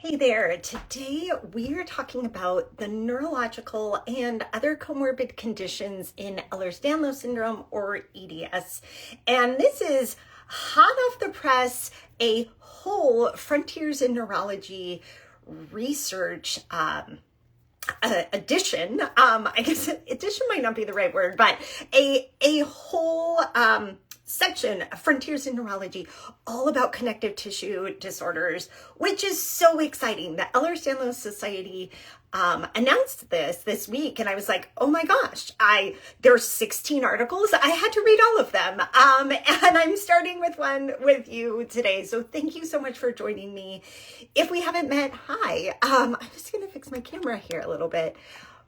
Hey there, today we are talking about the neurological and other comorbid conditions in Ehlers-Danlos syndrome or EDS. And this is hot off the press, a whole Frontiers in Neurology research edition. I guess edition might not be the right word, but a whole section of Frontiers in Neurology all about connective tissue disorders, which is so exciting. The Ehlers-Danlos Society announced this week, and I was like, oh my gosh, there's 16 articles. I had to read all of them. And I'm starting with one with you today. So thank you so much for joining me. If we haven't met, hi. I'm just going to fix my camera here a little bit.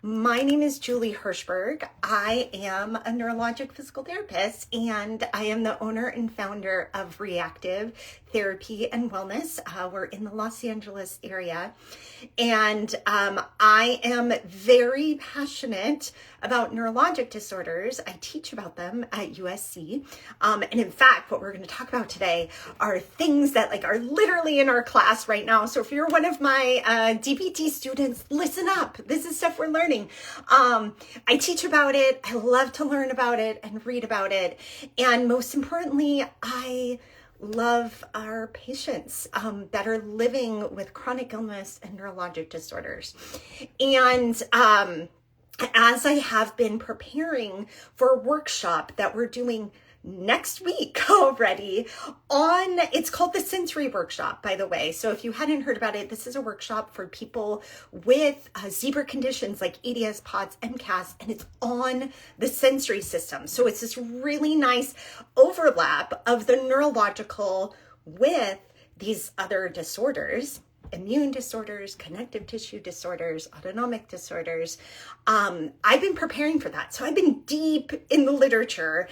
My name is Julie Hirschberg. I am a neurologic physical therapist, and I am the owner and founder of re+active Therapy and Wellness. We're in the Los Angeles area, and I am very passionate about neurologic disorders. I teach about them at USC, and in fact, what we're going to talk about today are things that are literally in our class right now. So if you're one of my DPT students, listen up. This is stuff we're learning. I teach about it. I love to learn about it and read about it, and most importantly, I love our patients that are living with chronic illness and neurologic disorders. And as I have been preparing for a workshop that we're doing next week already it's called the Sensory Workshop, by the way. So if you hadn't heard about it, this is a workshop for people with zebra conditions like hEDS, POTS, MCAS, and it's on the sensory system. So it's this really nice overlap of the neurological with these other disorders, immune disorders, connective tissue disorders, autonomic disorders. I've been preparing for that. So I've been deep in the literature.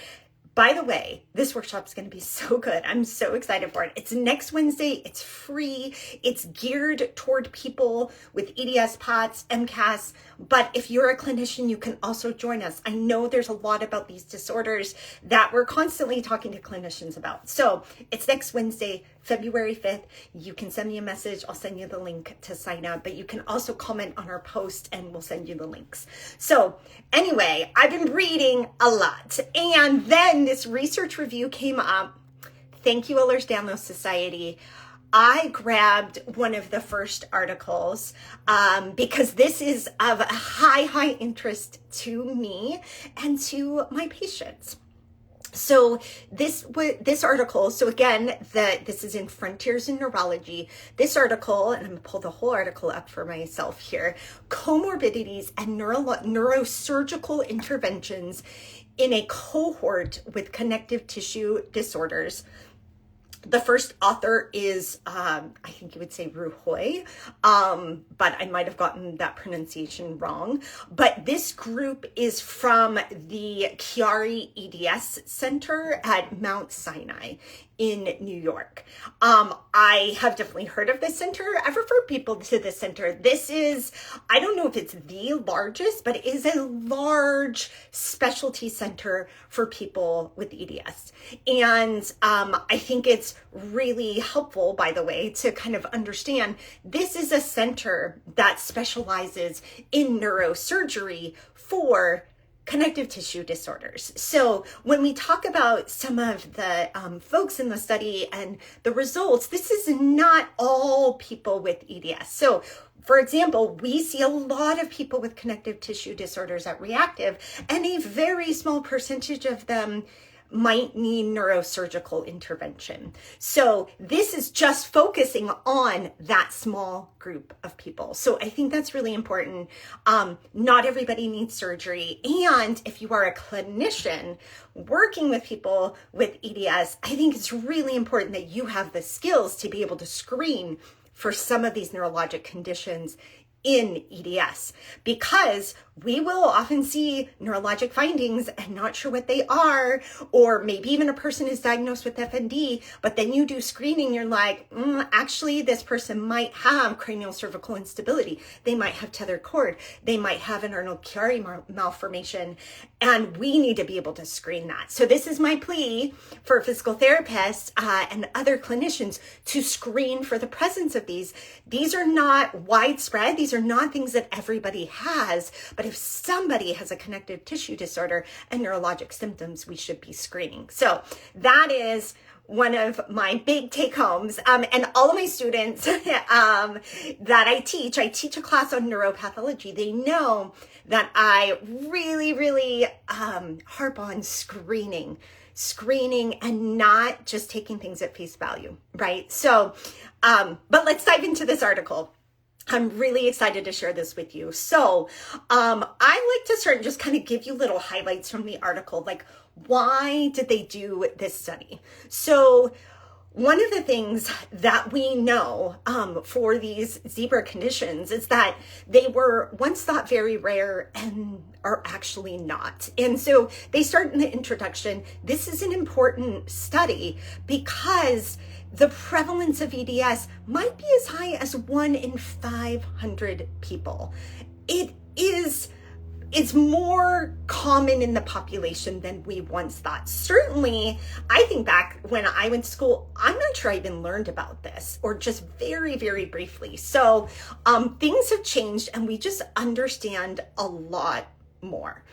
By the way, this workshop is going to be so good. I'm so excited for it. It's next Wednesday. It's free. It's geared toward people with EDS, POTS, MCAS. But if you're a clinician, you can also join us. I know there's a lot about these disorders that we're constantly talking to clinicians about. So it's next Wednesday, February 5th. You can send me a message. I'll send you the link to sign up, but you can also comment on our post and we'll send you the links. So anyway, I've been reading a lot, and then this research review came up. Thank you, Ehlers-Danlos Society. I grabbed one of the first articles because this is of a high interest to me and to my patients. So this article, so again, this is in Frontiers in Neurology. This article, and I'm going to pull the whole article up for myself here, comorbidities and neurosurgical interventions in a cohort with connective tissue disorders. The first author is, I think you would say Ruhoy, but I might have gotten that pronunciation wrong. But this group is from the Chiari EDS Center at Mount Sinai in New York. I have definitely heard of this center. I've referred people to this center. This is, I don't know if it's the largest, but it is a large specialty center for people with EDS. And I think it's really helpful, by the way, to kind of understand this is a center that specializes in neurosurgery for connective tissue disorders. So when we talk about some of the folks in the study and the results, this is not all people with EDS. So for example, we see a lot of people with connective tissue disorders at re+active, and a very small percentage of them might need neurosurgical intervention. So this is just focusing on that small group of people. So I think that's really important. Not everybody needs surgery. And if you are a clinician working with people with EDS, I think it's really important that you have the skills to be able to screen for some of these neurologic conditions in EDS, because we will often see neurologic findings and not sure what they are, or maybe even a person is diagnosed with FND, but then you do screening, you're like, actually this person might have cranial cervical instability. They might have tethered cord. They might have an Chiari malformation, and we need to be able to screen that. So this is my plea for physical therapists and other clinicians to screen for the presence of these. These are not widespread. These are not things that everybody has, but if somebody has a connective tissue disorder and neurologic symptoms, we should be screening. So that is one of my big take homes. And all of my students that I teach a class on neuropathology. They know that I really harp on screening and not just taking things at face value, right? So, but let's dive into this article. I'm really excited to share this with you. So I like to start and just kind of give you little highlights from the article, like why did they do this study? So one of the things that we know for these zebra conditions is that they were once thought very rare and are actually not. And so they start in the introduction. This is an important study because the prevalence of EDS might be as high as 1 in 500 people. It's more common in the population than we once thought. Certainly, I think back when I went to school, I'm not sure I even learned about this, or just very briefly. So things have changed and we just understand a lot more.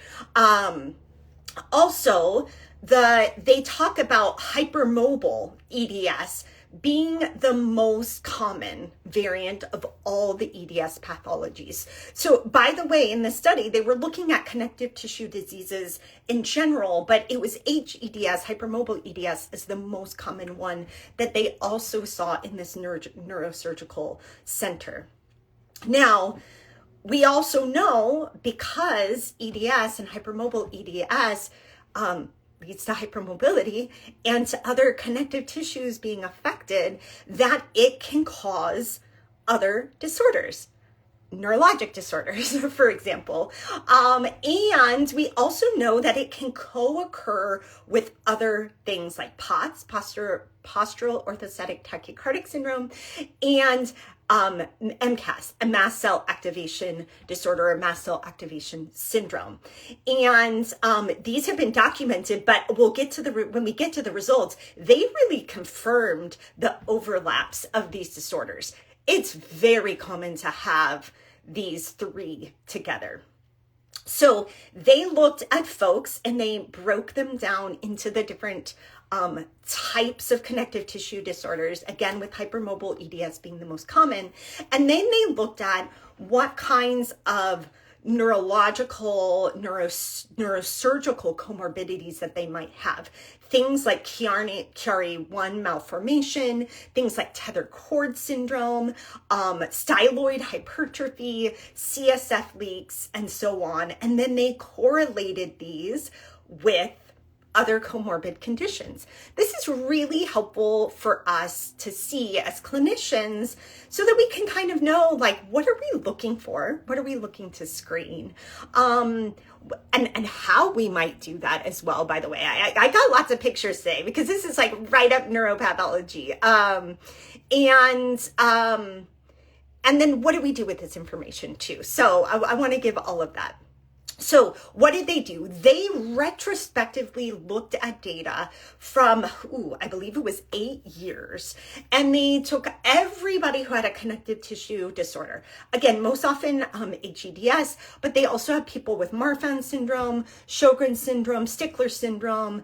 Also, they talk about hypermobile EDS being the most common variant of all the EDS pathologies. So by the way, in the study, they were looking at connective tissue diseases in general, but it was hEDS, hypermobile EDS, is the most common one that they also saw in this neurosurgical center. Now, we also know because EDS and hypermobile EDS leads to hypermobility and to other connective tissues being affected, that it can cause other disorders, neurologic disorders, for example. And we also know that it can co-occur with other things like POTS, postural orthostatic tachycardic syndrome, and MCAS, a mast cell activation disorder, or mast cell activation syndrome. And these have been documented, but when we get to the results, they really confirmed the overlaps of these disorders. It's very common to have these three together. So they looked at folks and they broke them down into the different types of connective tissue disorders, again, with hypermobile EDS being the most common. And then they looked at what kinds of neurological, neurosurgical comorbidities that they might have. Things like Chiari I Malformation, things like tethered cord syndrome, styloid hypertrophy, CSF leaks, and so on. And then they correlated these with other comorbid conditions. This is really helpful for us to see as clinicians so that we can kind of know, like, what are we looking for? What are we looking to screen? And how we might do that as well, by the way. I got lots of pictures today because this is like right up neuropathology. And then what do we do with this information too? So I want to give all of that. So what did they do? They retrospectively looked at data from, I believe it was 8 years, and they took everybody who had a connective tissue disorder. Again, most often hEDS, but they also have people with Marfan syndrome, Sjogren's syndrome, Stickler syndrome,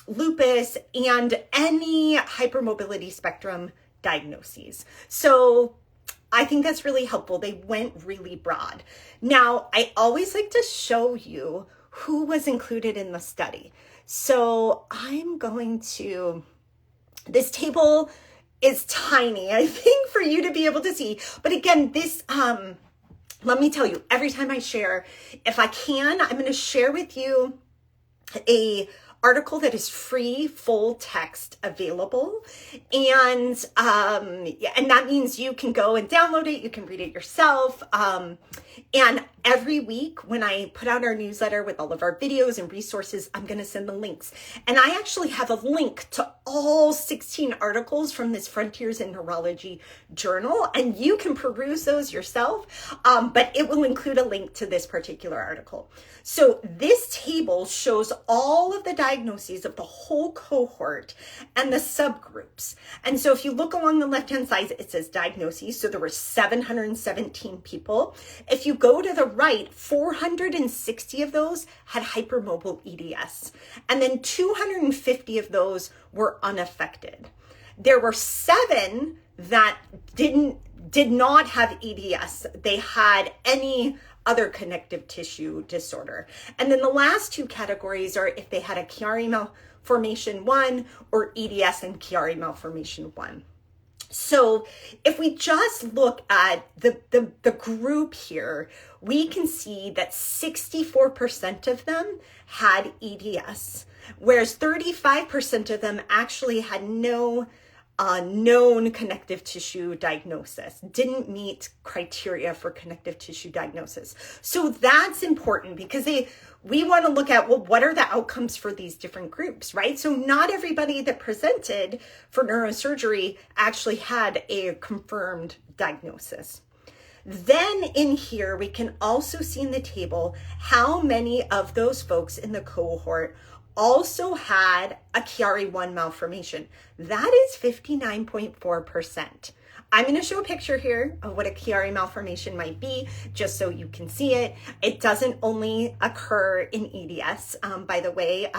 lupus, and any hypermobility spectrum diagnoses. So I think that's really helpful. They went really broad. Now, I always like to show you who was included in the study. So I'm going to, this table is tiny, I think, for you to be able to see. But again, this, let me tell you, every time I share, if I can, I'm going to share with you a article that is free, full text available. And that means you can go and download it. You can read it yourself. And every week when I put out our newsletter with all of our videos and resources, I'm going to send the links. And I actually have a link to all 16 articles from this Frontiers in Neurology journal, and you can peruse those yourself, but it will include a link to this particular article. So this table shows all of the diagnoses of the whole cohort and the subgroups. And so if you look along the left-hand side, it says diagnoses. So there were 717 people. If you go to the right, 460 of those had hypermobile EDS. And then 250 of those were unaffected. There were 7 that did not have EDS. They had any other connective tissue disorder. And then the last 2 categories are if they had a Chiari Malformation 1 or EDS and Chiari Malformation 1. So if we just look at the group here, we can see that 64% of them had EDS, whereas 35% of them actually had no known connective tissue diagnosis, didn't meet criteria for connective tissue diagnosis. So that's important because we want to look at, well, what are the outcomes for these different groups, right? So not everybody that presented for neurosurgery actually had a confirmed diagnosis. Then in here, we can also see in the table how many of those folks in the cohort also had a Chiari I malformation. That is 59.4%. I'm going to show a picture here of what a Chiari malformation might be, just so you can see it. It doesn't only occur in EDS, by the way.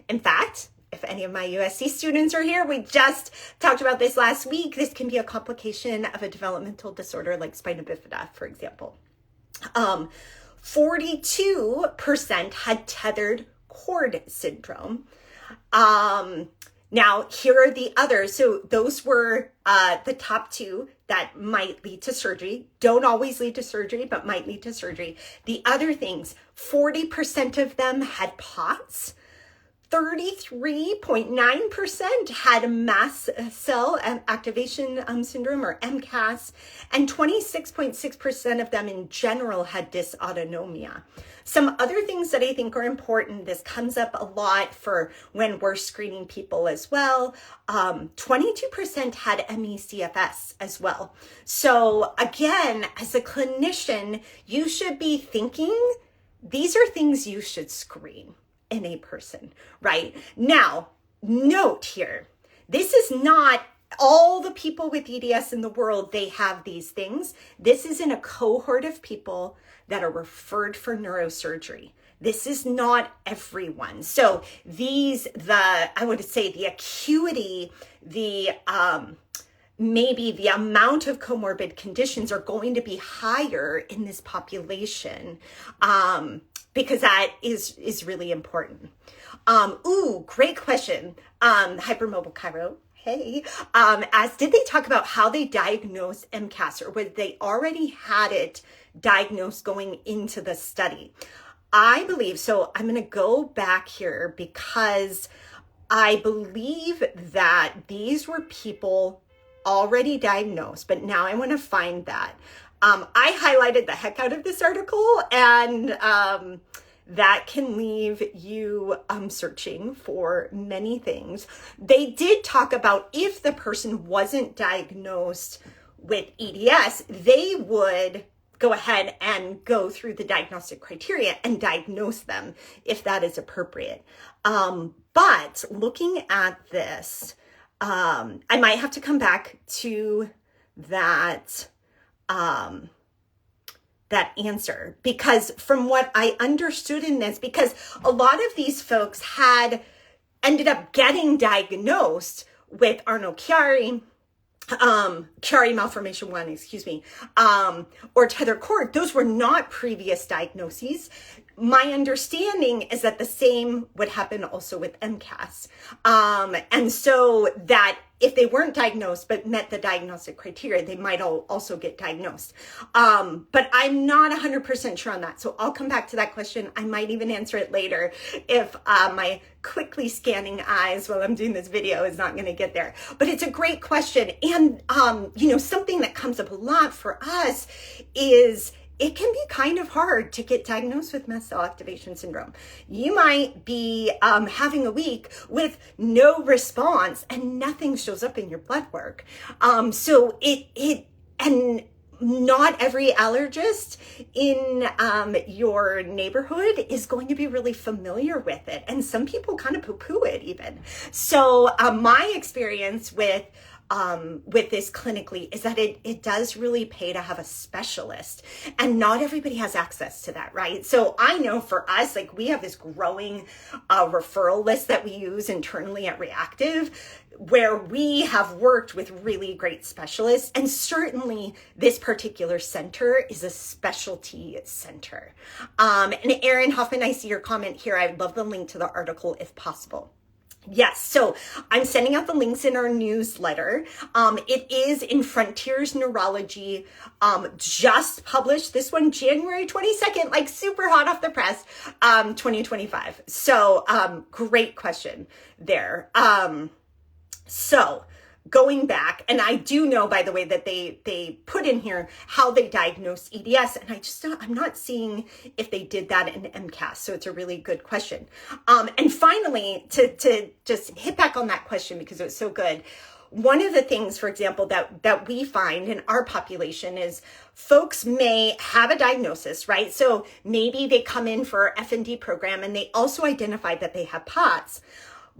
In fact, if any of my USC students are here, we just talked about this last week. This can be a complication of a developmental disorder like spina bifida, for example. 42% had tethered cord syndrome. Now, here are the others. So those were the top 2 that might lead to surgery. Don't always lead to surgery, but might lead to surgery. The other things, 40% of them had POTS. 33.9% had mast cell activation syndrome, or MCAS, and 26.6% of them in general had dysautonomia. Some other things that I think are important, this comes up a lot for when we're screening people as well. 22% had ME/CFS as well. So again, as a clinician, you should be thinking, these are things you should screen in a person, right? Now, note here, this is not all the people with EDS in the world, they have these things. This is in a cohort of people that are referred for neurosurgery. This is not everyone. So I would say the acuity, maybe the amount of comorbid conditions are going to be higher in this population, because that is really important. Great question. Hypermobile Chiro. Hey, did they talk about how they diagnosed MCAS, or whether they already had it diagnosed going into the study? I believe, so I'm going to go back here because I believe that these were people already diagnosed, but now I want to find that. I highlighted the heck out of this article, and that can leave you searching for many things. They did talk about if the person wasn't diagnosed with EDS, they would go ahead and go through the diagnostic criteria and diagnose them if that is appropriate. But looking at this, I might have to come back to that answer, because from what I understood in this, because a lot of these folks ended up getting diagnosed with Chiari Malformation 1, or tethered cord. Those were not previous diagnoses. My understanding is that the same would happen also with MCAS. And so that if they weren't diagnosed but met the diagnostic criteria, they might also get diagnosed. But I'm not 100% sure on that. So I'll come back to that question. I might even answer it later if my quickly scanning eyes while I'm doing this video is not going to get there. But it's a great question. And, something that comes up a lot for us is it can be kind of hard to get diagnosed with mast cell activation syndrome. You might be having a week with no response and nothing shows up in your blood work. And not every allergist in your neighborhood is going to be really familiar with it. And some people kind of poo-poo it even. So my experience with this clinically is that it does really pay to have a specialist, and not everybody has access to that, right? So I know for us, like, we have this growing referral list that we use internally at re+active, where we have worked with really great specialists. And certainly this particular center is a specialty center. And Erin Hoffman, I see your comment here. I would love the link to the article if possible. Yes, so I'm sending out the links in our newsletter. It is in Frontiers Neurology, just published this one January 22nd, like super hot off the press, 2025. So great question there. So going back, and I do know, by the way, that they put in here how they diagnose EDS, and I'm not seeing if they did that in MCAS. So it's a really good question. And finally, to just hit back on that question because it was so good. One of the things, for example, that we find in our population is folks may have a diagnosis, right? So maybe they come in for our F&D program and they also identify that they have POTS,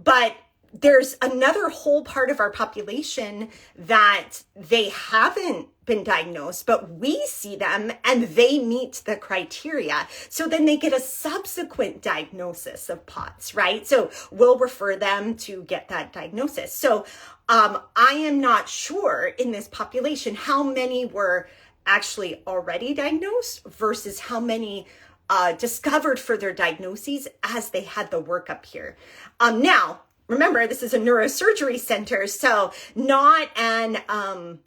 but there's another whole part of our population that they haven't been diagnosed, but we see them and they meet the criteria. So then they get a subsequent diagnosis of POTS, right? So we'll refer them to get that diagnosis. So I am not sure in this population how many were actually already diagnosed versus how many discovered further diagnoses as they had the workup here. Now, remember, this is a neurosurgery center, so not an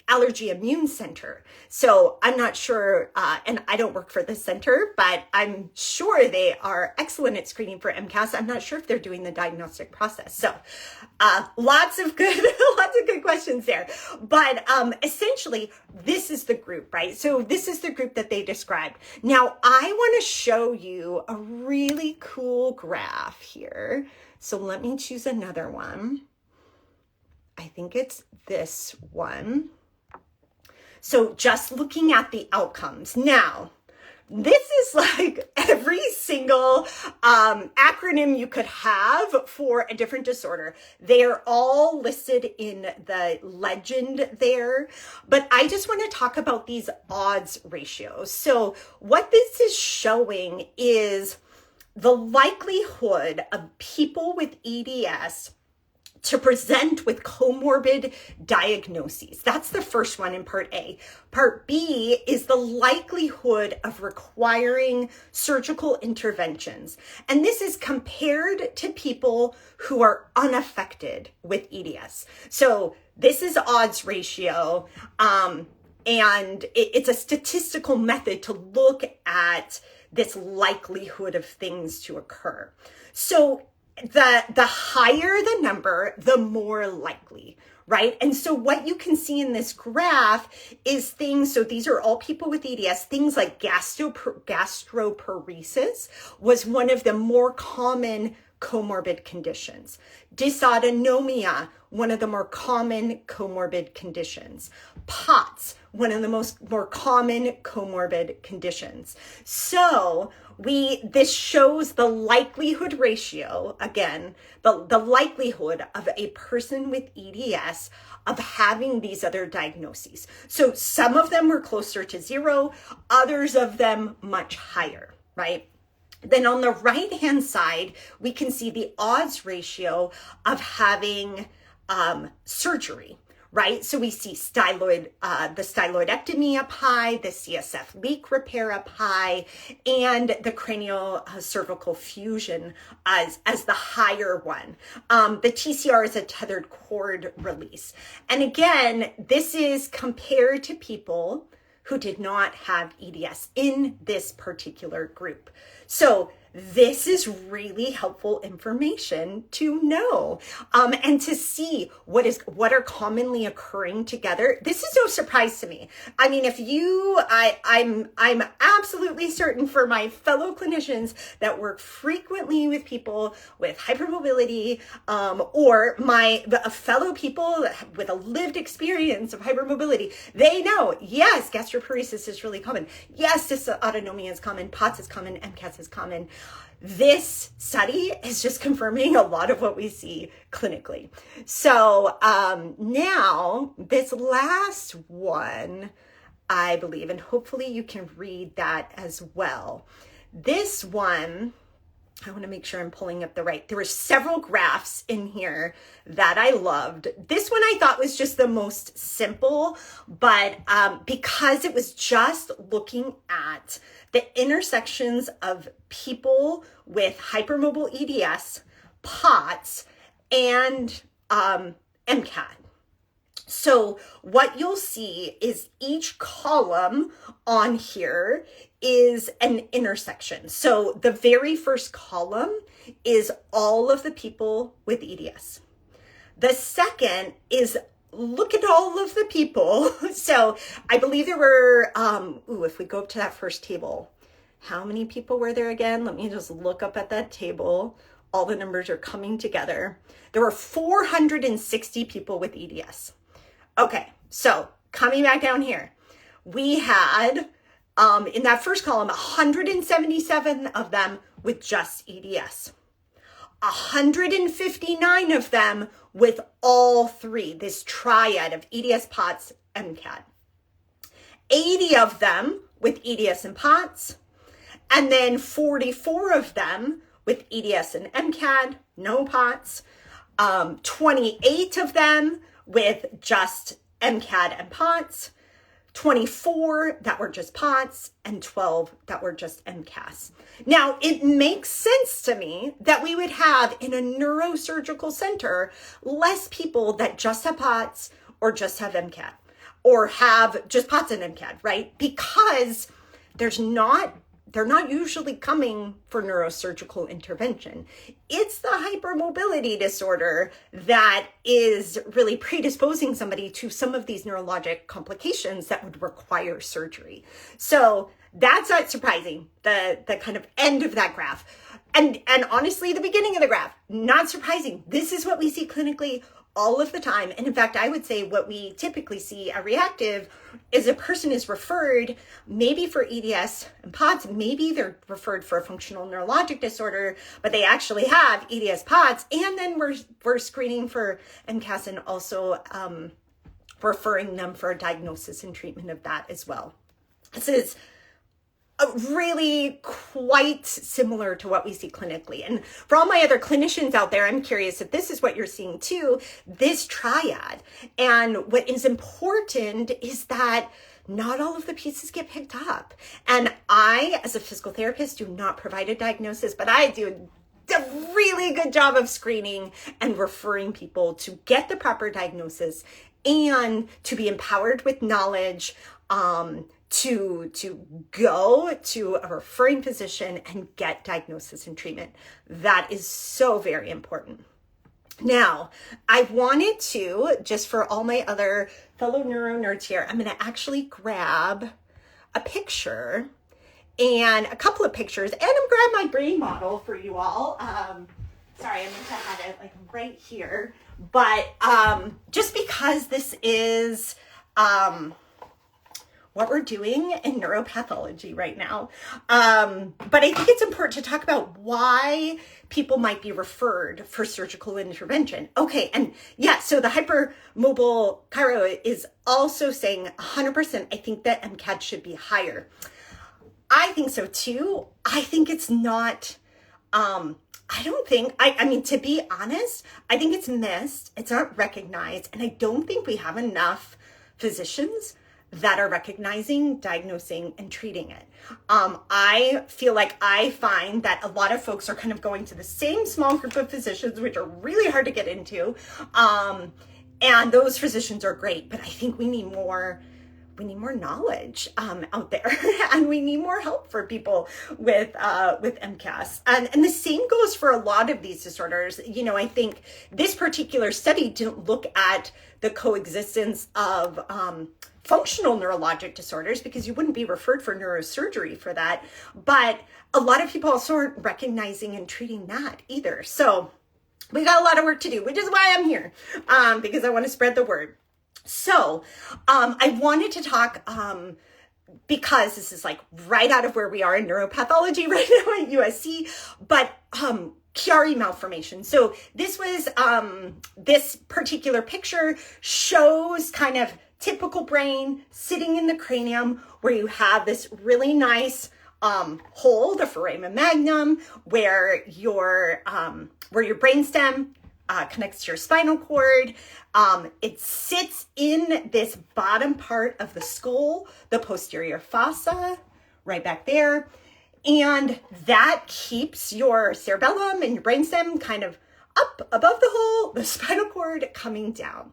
allergy immune center. So I'm not sure, and I don't work for this center, but I'm sure they are excellent at screening for MCAS. I'm not sure if they're doing the diagnostic process. So lots of good questions there. But essentially, this is the group, right? So this is the group that they described. Now, I want to show you a really cool graph here. So let me choose another one. I think it's this one. So just looking at the outcomes. Now, this is like every single acronym you could have for a different disorder. They are all listed in the legend there, but I just want to talk about these odds ratios. So what this is showing is the likelihood of people with EDS to present with comorbid diagnoses. That's the first one in part A. Part B is the likelihood of requiring surgical interventions. And this is compared to people who are unaffected with EDS. So this is odds ratio, and it's a statistical method to look at this likelihood of things to occur. So the higher the number, the more likely, right? And so what you can see in this graph is things, so these are all people with EDS, things like gastroparesis was one of the more common comorbid conditions. Dysautonomia, one of the more common comorbid conditions. POTS, one of the more common comorbid conditions. So this shows the likelihood ratio, again, the likelihood of a person with EDS of having these other diagnoses. So some of them were closer to 0, others of them much higher, right? Then on the right-hand side, we can see the odds ratio of having surgery, right? So we see the styloidectomy up high, the CSF leak repair up high, and the cranial cervical fusion as the higher one. The TCR is a tethered cord release. And again, this is compared to people who did not have EDS in this particular group. So this is really helpful information to know, and to see what are commonly occurring together. This is no surprise to me. I mean, I'm absolutely certain for my fellow clinicians that work frequently with people with hypermobility, or a fellow people with a lived experience of hypermobility, they know, yes, gastroparesis is really common. Yes, dysautonomia is common. POTS is common. MCAS is common. This study is just confirming a lot of what we see clinically. So now this last one, I believe, and hopefully you can read that as well. This one, I want to make sure I'm pulling up there were several graphs in here that I loved. This one I thought was just the most simple, but because it was just looking at the intersections of people with hypermobile EDS, POTS, and MCAD. So what you'll see is each column on here is an intersection. So the very first column is all of the people with EDS. The second is look at all of the people. So I believe there were, if we go up to that first table, how many people were there again? Let me just look up at that table. All the numbers are coming together. There were 460 people with EDS. Okay, so coming back down here, we had, in that first column, 177 of them with just EDS. 159 of them with all three, this triad of EDS, POTS, MCAD. 80 of them with EDS and POTS, and then 44 of them with EDS and MCAD, no POTS, 28 of them with just MCAD and POTS, 24 that were just POTS, and 12 that were just MCAS. Now, it makes sense to me that we would have in a neurosurgical center less people that just have POTS or just have MCAD or have just POTS and MCAD, right? Because they're not usually coming for neurosurgical intervention. It's the hypermobility disorder that is really predisposing somebody to some of these neurologic complications that would require surgery. So that's not surprising, the kind of end of that graph. And honestly, the beginning of the graph, not surprising. This is what we see clinically all of the time. And in fact, I would say what we typically see at reactive is a person is referred maybe for EDS and POTS, maybe they're referred for a functional neurologic disorder, but they actually have EDS, POTS, and then we're screening for MCAS and also referring them for a diagnosis and treatment of that as well. This is really quite similar to what we see clinically. And for all my other clinicians out there, I'm curious if this is what you're seeing too, this triad. And what is important is that not all of the pieces get picked up. And I, as a physical therapist, do not provide a diagnosis, but I do a really good job of screening and referring people to get the proper diagnosis and to be empowered with knowledge, to go to a referring physician and get diagnosis and treatment. That is so very important. Now, I wanted to, just for all my other fellow neuro nerds here, I'm going to actually grab a picture and a couple of pictures, and I'm grab my brain model for you all. Sorry, I meant to have it like right here, but just because this is what we're doing in neuropathology right now. But I think it's important to talk about why people might be referred for surgical intervention. Okay, and yeah, so the hypermobile chiro is also saying 100%, I think that MCAD should be higher. I think so too. I think it's not I don't think, I mean, to be honest, I think it's missed. It's not recognized. And I don't think we have enough physicians that are recognizing, diagnosing, and treating it. I feel like I find that a lot of folks are kind of going to the same small group of physicians, which are really hard to get into. And those physicians are great, but I think we need more knowledge out there, and we need more help for people with MCAS. And the same goes for a lot of these disorders. You know, I think this particular study didn't look at the coexistence of functional neurologic disorders, because you wouldn't be referred for neurosurgery for that. But a lot of people also aren't recognizing and treating that either. So we got a lot of work to do, which is why I'm here, because I want to spread the word. So I wanted to talk, because this is like right out of where we are in neuropathology right now at USC, but Chiari malformation. So this was, this particular picture shows kind of typical brain sitting in the cranium, where you have this really nice hole, the foramen magnum, where your brainstem connects to your spinal cord. It sits in this bottom part of the skull, the posterior fossa, right back there. And that keeps your cerebellum and your brainstem kind of up above the hole, the spinal cord coming down.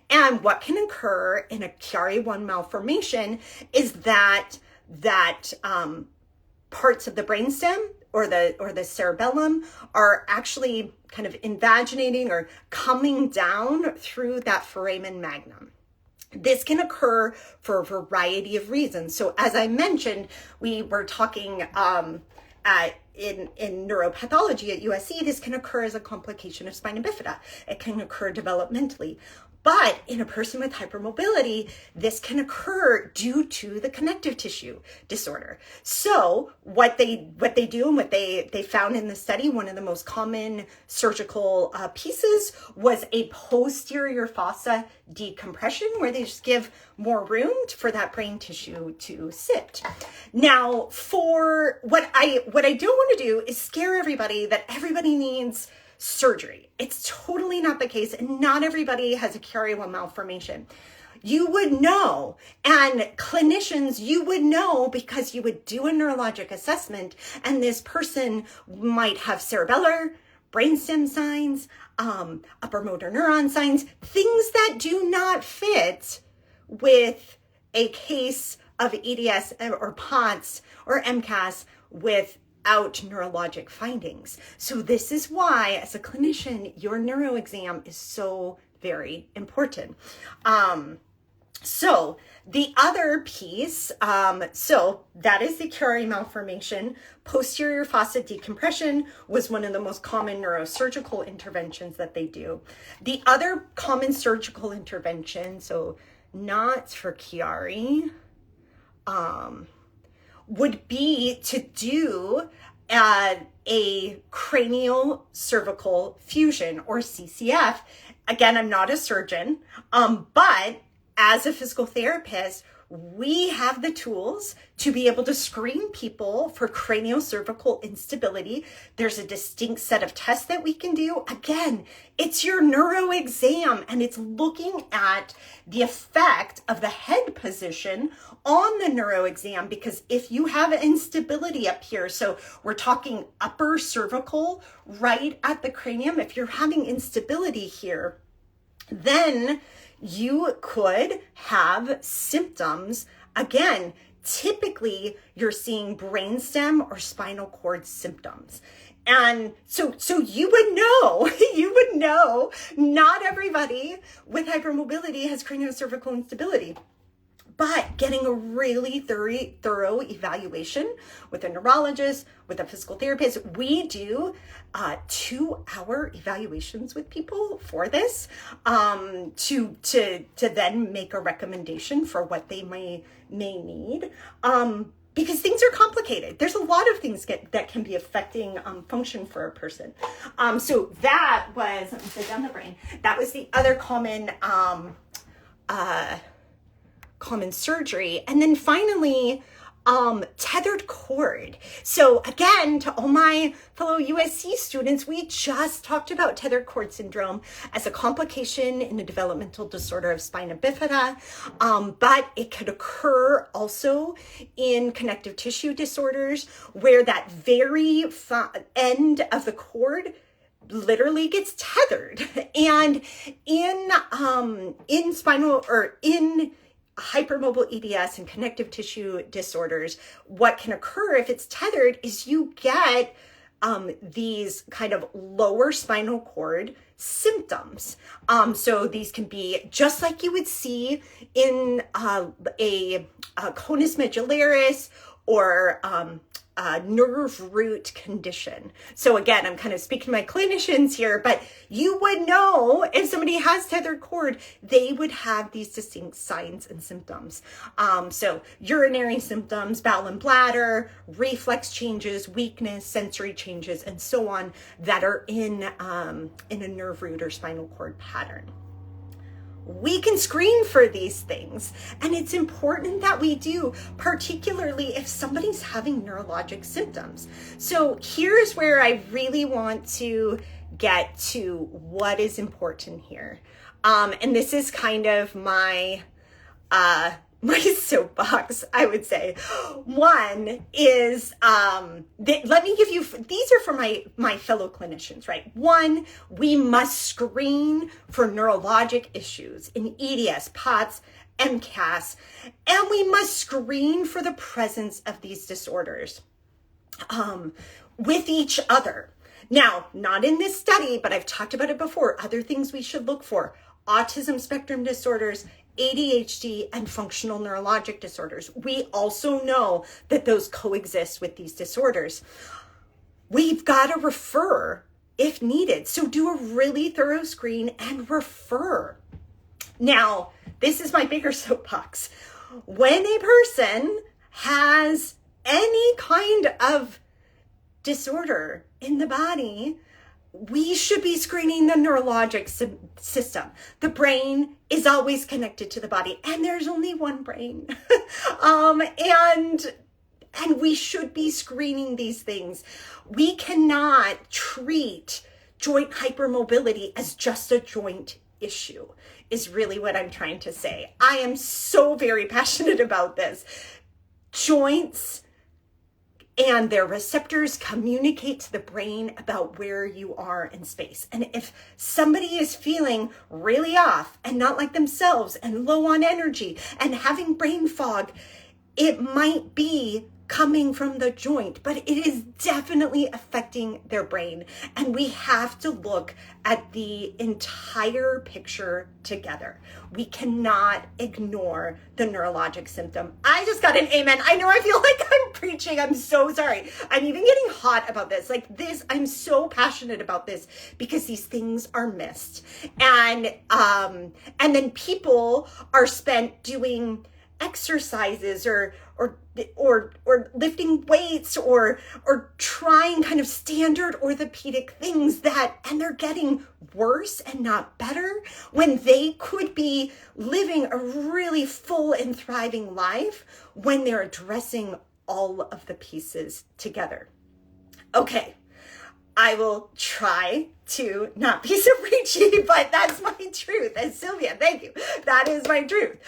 And what can occur in a Chiari I malformation is that parts of the brainstem or the cerebellum are actually kind of invaginating or coming down through that foramen magnum. This can occur for a variety of reasons. So as I mentioned, we were talking in neuropathology at USC, this can occur as a complication of spina bifida. It can occur developmentally. But in a person with hypermobility, this can occur due to the connective tissue disorder. So what they do and what they found in the study, one of the most common surgical pieces was a posterior fossa decompression, where they just give more room for that brain tissue to sit. Now, for what I don't want to do is scare everybody that everybody needs surgery. It's totally not the case, and not everybody has a Chiari I malformation. You would know, and clinicians, you would know, because you would do a neurologic assessment, and this person might have cerebellar, brainstem signs, upper motor neuron signs, things that do not fit with a case of hEDS or POTS or MCAS without neurologic findings. So this is why, as a clinician, your neuro exam is so very important. So the other piece, so that is the Chiari malformation. Posterior fossa decompression was one of the most common neurosurgical interventions that they do. The other common surgical intervention, so not for Chiari, would be to do a cranial cervical fusion, or CCF. Again, I'm not a surgeon, but as a physical therapist, we have the tools to be able to screen people for cranial cervical instability. There's a distinct set of tests that we can do. Again, it's your neuro exam, and it's looking at the effect of the head position on the neuro exam, because if you have instability up here, so we're talking upper cervical right at the cranium, if you're having instability here, then you could have symptoms. Again, typically you're seeing brainstem or spinal cord symptoms. And so you would know, not everybody with hypermobility has craniocervical instability. But getting a really thorough evaluation with a neurologist, with a physical therapist, we do 2-hour evaluations with people for this, to then make a recommendation for what they may need. Because things are complicated. There's a lot of things that can be affecting function for a person. So that was, let me say down the brain, that was the other common surgery. And then finally, Tethered cord. So again, to all my fellow USC students, we just talked about tethered cord syndrome as a complication in the developmental disorder of spina bifida, but it could occur also in connective tissue disorders where that very end of the cord literally gets tethered. And in spinal or in hypermobile EDS and connective tissue disorders, what can occur if it's tethered is you get these kind of lower spinal cord symptoms. So these can be just like you would see in a conus medullaris or nerve root condition. So again, I'm kind of speaking to my clinicians here, but you would know if somebody has tethered cord, they would have these distinct signs and symptoms. So urinary symptoms, bowel and bladder, reflex changes, weakness, sensory changes, and so on that are in a nerve root or spinal cord pattern. We can screen for these things, and it's important that we do, particularly if somebody's having neurologic symptoms. So here's where I really want to get to what is important here. And this is kind of my soapbox, I would say. One is, let me give you, these are for my fellow clinicians, right? One, we must screen for neurologic issues in EDS, POTS, MCAS, and we must screen for the presence of these disorders with each other. Now, not in this study, but I've talked about it before, other things we should look for: autism spectrum disorders, ADHD, and functional neurologic disorders. We also know that those coexist with these disorders. We've got to refer if needed. So do a really thorough screen and refer. Now, this is my bigger soapbox. When a person has any kind of disorder in the body, we should be screening the neurologic system. The brain is always connected to the body, and there's only one brain. And we should be screening these things. We cannot treat joint hypermobility as just a joint issue, is really what I'm trying to say. I am so very passionate about this. Joints and their receptors communicate to the brain about where you are in space. And if somebody is feeling really off and not like themselves and low on energy and having brain fog, it might be coming from the joint, but it is definitely affecting their brain. And we have to look at the entire picture together. We cannot ignore the neurologic symptom. I just got an amen. I know I feel like I'm preaching. I'm so sorry. I'm even getting hot about this. Like this, I'm so passionate about this because these things are missed. And then people are spent doing exercises or lifting weights or trying kind of standard orthopedic things and they're getting worse and not better when they could be living a really full and thriving life when they're addressing all of the pieces together. Okay, I will try to not be so preachy, but that's my truth. And Sylvia, thank you. That is my truth.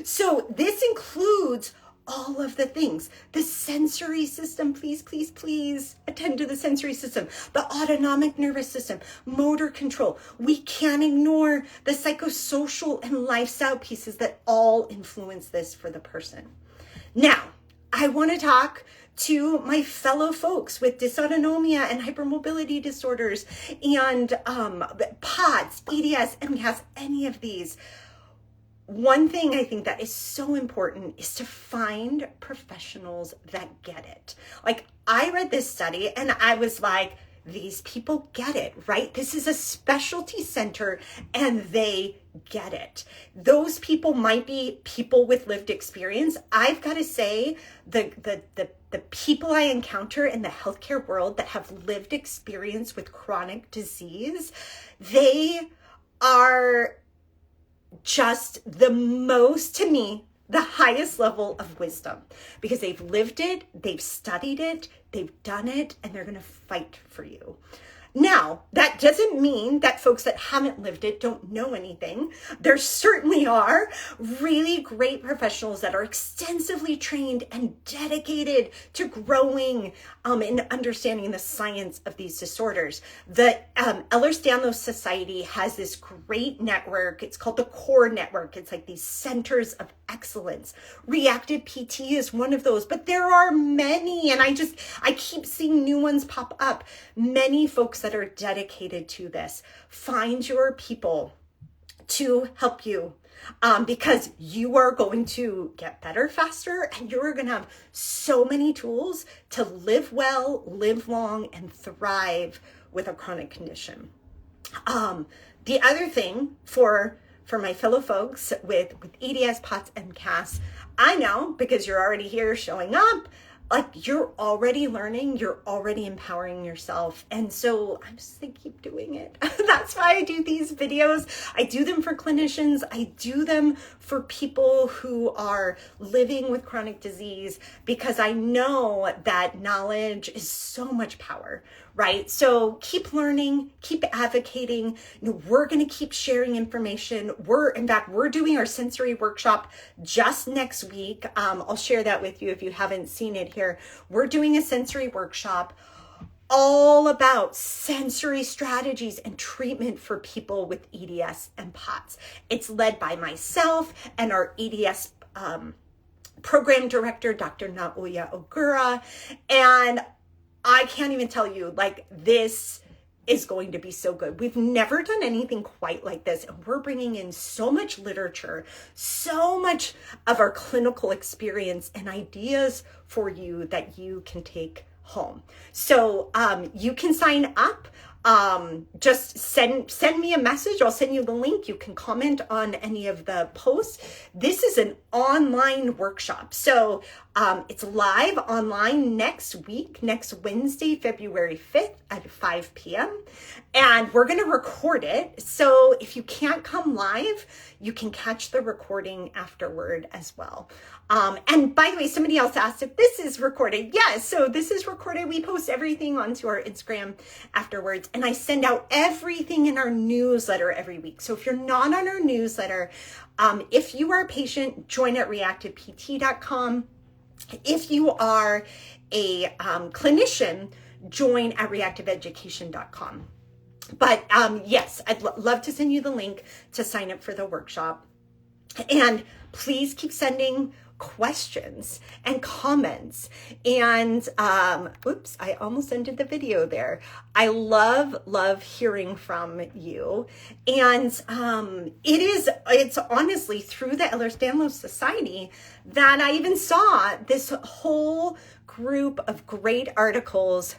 So this includes all of the things. The sensory system, please, please, please attend to the sensory system. The autonomic nervous system, motor control. We can't ignore the psychosocial and lifestyle pieces that all influence this for the person. Now, I want to talk to my fellow folks with dysautonomia and hypermobility disorders and POTS, EDS, MCAS, any of these. One thing I think that is so important is to find professionals that get it. Like, I read this study and I was like, these people get it, right? This is a specialty center and they get it. Those people might be people with lived experience. I've got to say, the people I encounter in the healthcare world that have lived experience with chronic disease, they are just the most, to me, the highest level of wisdom because they've lived it, they've studied it, they've done it, and they're going to fight for you. Now, that doesn't mean that folks that haven't lived it don't know anything. There certainly are really great professionals that are extensively trained and dedicated to growing and understanding the science of these disorders. The Ehlers-Danlos Society has this great network. It's called the CORE network. It's like these centers of excellence. Reactive PT is one of those, but there are many, and I keep seeing new ones pop up. Many folks that are dedicated to this. Find your people to help you because you are going to get better faster, and you're going to have so many tools to live well, live long, and thrive with a chronic condition. The other thing for my fellow folks with EDS, POTS, and MCAS, I know because you're already here showing up, like you're already learning, you're already empowering yourself. And so I'm just going to keep doing it. That's why I do these videos. I do them for clinicians. I do them for people who are living with chronic disease because I know that knowledge is so much power, right? So keep learning, keep advocating. We're going to keep sharing information. In fact, we're doing our sensory workshop just next week. I'll share that with you if you haven't seen it here. We're doing a sensory workshop all about sensory strategies and treatment for people with EDS and POTS. It's led by myself and our EDS program director, Dr. Naoya Ogura. And I can't even tell you, like, this is going to be so good. We've never done anything quite like this. And we're bringing in so much literature, so much of our clinical experience and ideas for you that you can take home. So you can sign up. Just send me a message. I'll send you the link. You can comment on any of the posts. This is an online workshop. So it's live online next week, next Wednesday, February 5th at 5 p.m. And we're going to record it. So if you can't come live, you can catch the recording afterward as well. And by the way, somebody else asked if this is recorded. Yes, so this is recorded. We post everything onto our Instagram afterwards. And I send out everything in our newsletter every week. So if you're not on our newsletter, if you are a patient, join at reactivept.com. If you are a clinician, join at reactiveeducation.com. But yes, I'd love to send you the link to sign up for the workshop. And please keep sending questions and comments. And oops, I almost ended the video there. I love hearing from you. And it's honestly through the Ehlers-Danlos Society that I even saw this whole group of great articles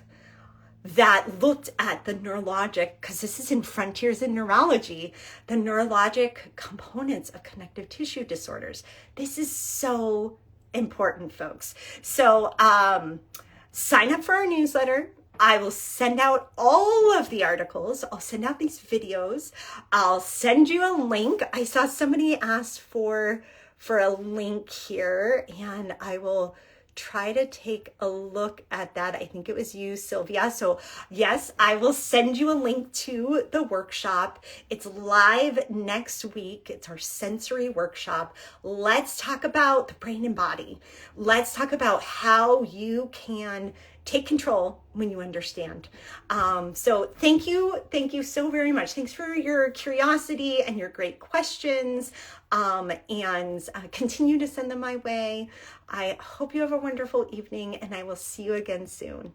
that looked at the neurologic, because this is in Frontiers in Neurology, the neurologic components of connective tissue disorders. This is so important, folks. So sign up for our newsletter. I will send out all of the articles. I'll send out these videos. I'll send you a link. I saw somebody ask for a link here, and I will try to take a look at that. I think it was you, Sylvia. So yes, I will send you a link to the workshop. It's live next week. It's our sensory workshop. Let's talk about the brain and body. Let's talk about how you can take control when you understand. So thank you so very much. Thanks for your curiosity and your great questions. And continue to send them my way. I hope you have a wonderful evening, and I will see you again soon.